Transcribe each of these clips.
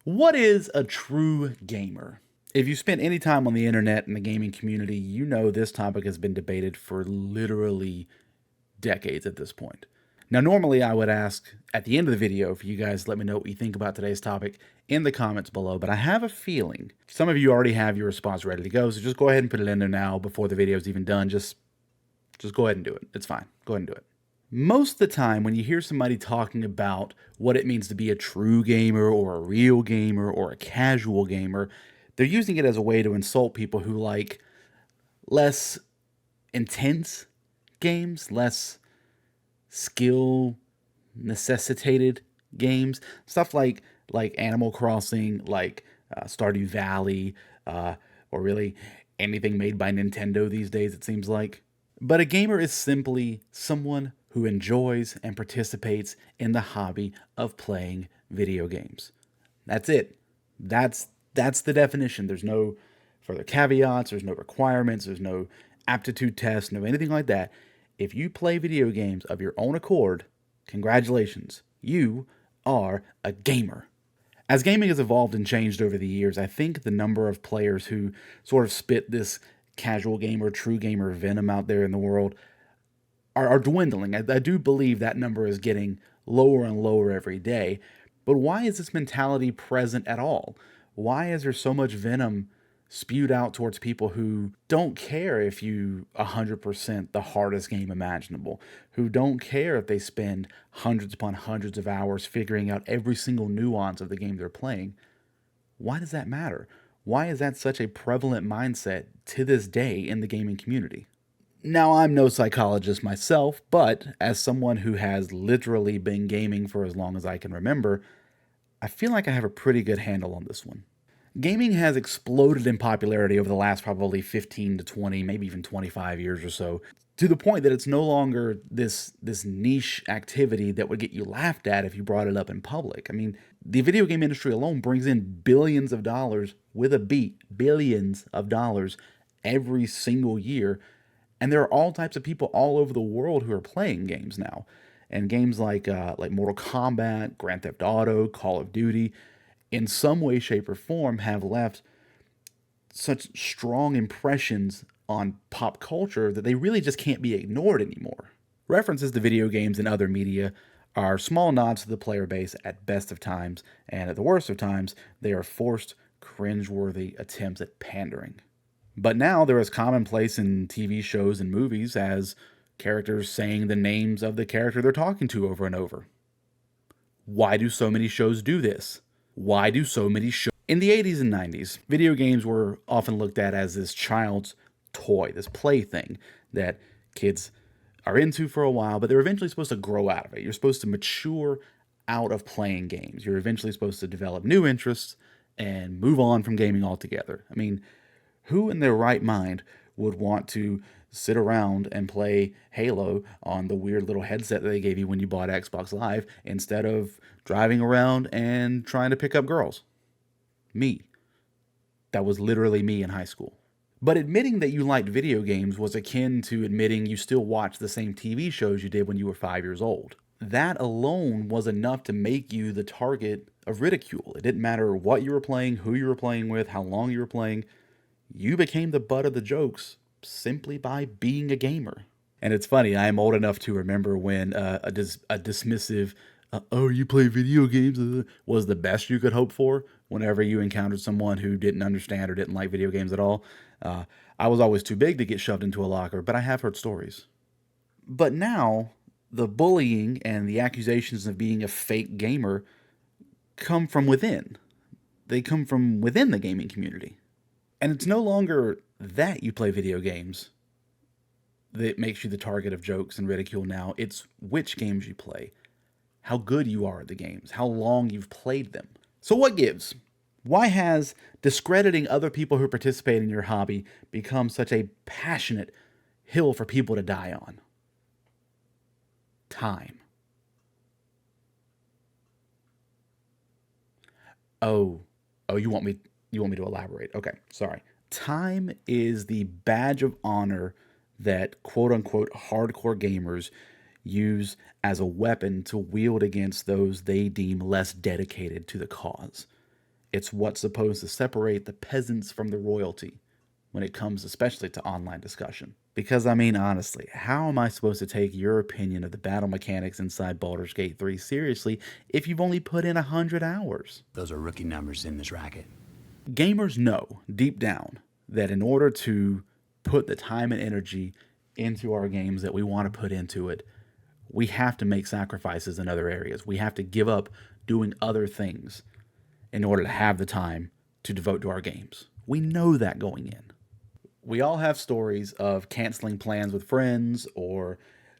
What is a true gamer? If you spent any time on the internet and the gaming community, you know this topic has been debated for literally decades at this point. Now, normally I would ask at the end of the video for you guys to let me know what you think about today's topic in the comments below, but I have a feeling some of you already have your response ready to go, so just go ahead and put it in there now before the video is even done. Just go ahead and do it. It's fine. Go ahead and do it. Most of the time, when you hear somebody talking about what it means to be a true gamer or a real gamer or a casual gamer, they're using it as a way to insult people who like less intense games, less skill necessitated games, stuff like Animal Crossing, like Stardew Valley, or really anything made by Nintendo these days. It seems like. But a gamer is simply someone who enjoys and participates in the hobby of playing video games. That's it. That's the definition. There's no further caveats, there's no requirements, there's no aptitude tests, no anything like that. If you play video games of your own accord, congratulations. You are a gamer. As gaming has evolved and changed over the years, I think the number of players who sort of spit this casual gamer, true gamer venom out there in the world are dwindling. I do believe that number is getting lower and lower every day. But why is this mentality present at all? Why is there so much venom spewed out towards people who don't care if you 100% the hardest game imaginable, who don't care if they spend hundreds upon hundreds of hours figuring out every single nuance of the game they're playing? Why does that matter? Why is that such a prevalent mindset to this day in the gaming community? Now, I'm no psychologist myself, but as someone who has literally been gaming for as long as I can remember, I feel like I have a pretty good handle on this one. Gaming has exploded in popularity over the last probably 15 to 20, maybe even 25 years or so, to the point that it's no longer this niche activity that would get you laughed at if you brought it up in public. I mean, the video game industry alone brings in billions of dollars with a beat, billions of dollars every single year, and there are all types of people all over the world who are playing games now. And games like Mortal Kombat, Grand Theft Auto, Call of Duty, in some way, shape, or form, have left such strong impressions on pop culture that they really just can't be ignored anymore. References to video games and other media are small nods to the player base at best of times, and at the worst of times, they are forced, cringeworthy attempts at pandering. But now they're as commonplace in TV shows and movies as characters saying the names of the character they're talking to over and over. Why do so many shows do this? Why do so many shows? In the 80s and 90s, video games were often looked at as this child's toy, this plaything that kids are into for a while, but they're eventually supposed to grow out of it. You're supposed to mature out of playing games. You're eventually supposed to develop new interests and move on from gaming altogether. I mean, who in their right mind would want to sit around and play Halo on the weird little headset that they gave you when you bought Xbox Live instead of driving around and trying to pick up girls? Me. That was literally me in high school. But admitting that you liked video games was akin to admitting you still watched the same TV shows you did when you were 5 years old. That alone was enough to make you the target of ridicule. It didn't matter what you were playing, who you were playing with, how long you were playing. You became the butt of the jokes simply by being a gamer. And it's funny, I am old enough to remember when a dismissive, oh, you play video games, was the best you could hope for whenever you encountered someone who didn't understand or didn't like video games at all. I was always too big to get shoved into a locker, but I have heard stories. But now, the bullying and the accusations of being a fake gamer come from within. They come from within the gaming community. And it's no longer that you play video games that makes you the target of jokes and ridicule now. It's which games you play, how good you are at the games, how long you've played them. So what gives? Why has discrediting other people who participate in your hobby become such a passionate hill for people to die on? Time. Oh, you want me to elaborate? Okay, sorry. Time is the badge of honor that quote unquote hardcore gamers use as a weapon to wield against those they deem less dedicated to the cause. It's what's supposed to separate the peasants from the royalty when it comes especially to online discussion. Because I mean, honestly, how am I supposed to take your opinion of the battle mechanics inside Baldur's Gate 3 seriously if you've only put in 100 hours? Those are rookie numbers in this racket. Gamers know deep down that in order to put the time and energy into our games that we want to put into it, we have to make sacrifices in other areas. We have to give up doing other things in order to have the time to devote to our games. We know that going in. We all have stories of canceling plans with friends or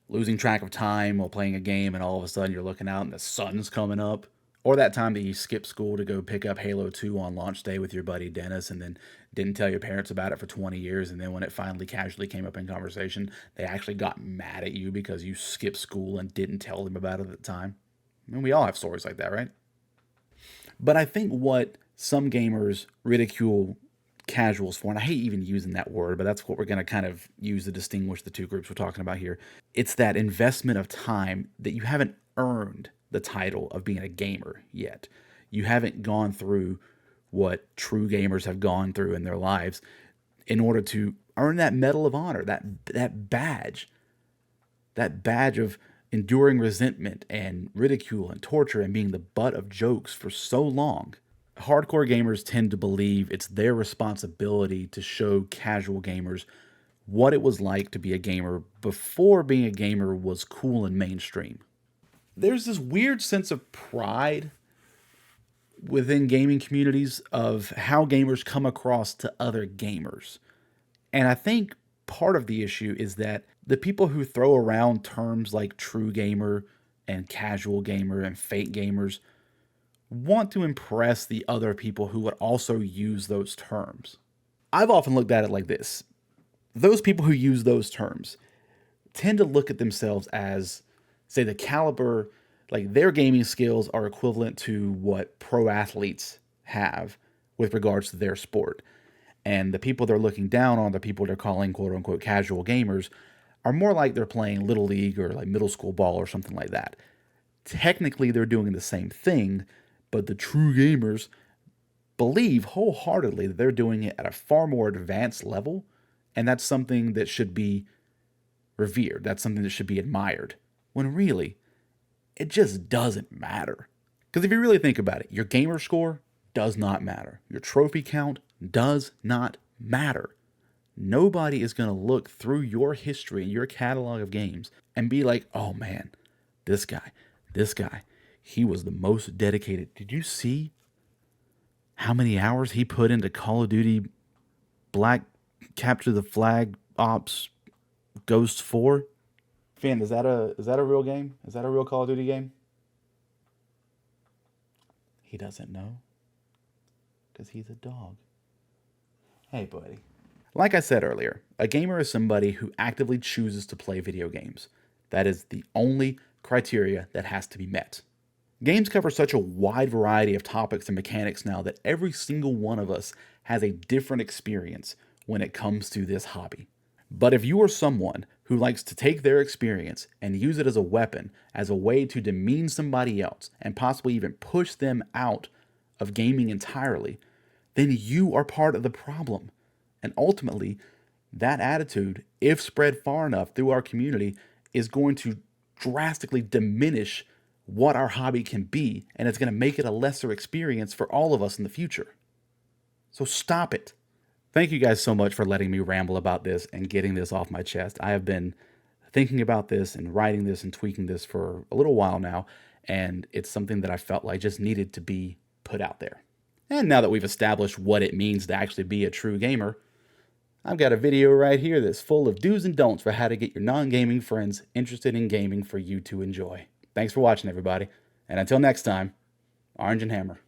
losing track of time while playing a game and all of a sudden you're looking out and the sun's coming up. Or that time that you skipped school to go pick up Halo 2 on launch day with your buddy Dennis and then didn't tell your parents about it for 20 years. And then when it finally casually came up in conversation, they actually got mad at you because you skipped school and didn't tell them about it at the time. I mean, we all have stories like that, right? But I think what some gamers ridicule casuals for, and I hate even using that word, but that's what we're going to kind of use to distinguish the two groups we're talking about here. It's that investment of time that you haven't earned the title of being a gamer yet. You haven't gone through what true gamers have gone through in their lives in order to earn that Medal of Honor, that badge of enduring resentment and ridicule and torture and being the butt of jokes for so long. Hardcore gamers tend to believe it's their responsibility to show casual gamers what it was like to be a gamer before being a gamer was cool and mainstream. There's this weird sense of pride within gaming communities of how gamers come across to other gamers. And I think part of the issue is that the people who throw around terms like true gamer and casual gamer and fake gamers want to impress the other people who would also use those terms. I've often looked at it like this. Those people who use those terms tend to look at themselves as, say, the caliber, like their gaming skills are equivalent to what pro athletes have with regards to their sport. And the people they're looking down on, the people they're calling quote unquote casual gamers, are more like they're playing Little League or like middle school ball or something like that. Technically, they're doing the same thing, but the true gamers believe wholeheartedly that they're doing it at a far more advanced level, and that's something that should be revered. That's something that should be admired. When really, it just doesn't matter. Because if you really think about it, your gamer score does not matter. Your trophy count does not matter. Nobody is going to look through your history and your catalog of games and be like, oh man, this guy, he was the most dedicated. Did you see how many hours he put into Call of Duty Black Capture the Flag Ops Ghost 4? Finn, is that a real game? Is that a real Call of Duty game? He doesn't know because he's a dog. Hey, buddy. Like I said earlier, a gamer is somebody who actively chooses to play video games. That is the only criteria that has to be met. Games cover such a wide variety of topics and mechanics now that every single one of us has a different experience when it comes to this hobby. But if you are someone who likes to take their experience and use it as a weapon, as a way to demean somebody else, and possibly even push them out of gaming entirely, then you are part of the problem. And ultimately, that attitude, if spread far enough through our community, is going to drastically diminish what our hobby can be, and it's going to make it a lesser experience for all of us in the future. So stop it. Thank you guys so much for letting me ramble about this and getting this off my chest. I have been thinking about this and writing this and tweaking this for a little while now, and it's something that I felt like just needed to be put out there. And now that we've established what it means to actually be a true gamer, I've got a video right here that's full of do's and don'ts for how to get your non-gaming friends interested in gaming for you to enjoy. Thanks for watching, everybody. And until next time, Orange and Hammer.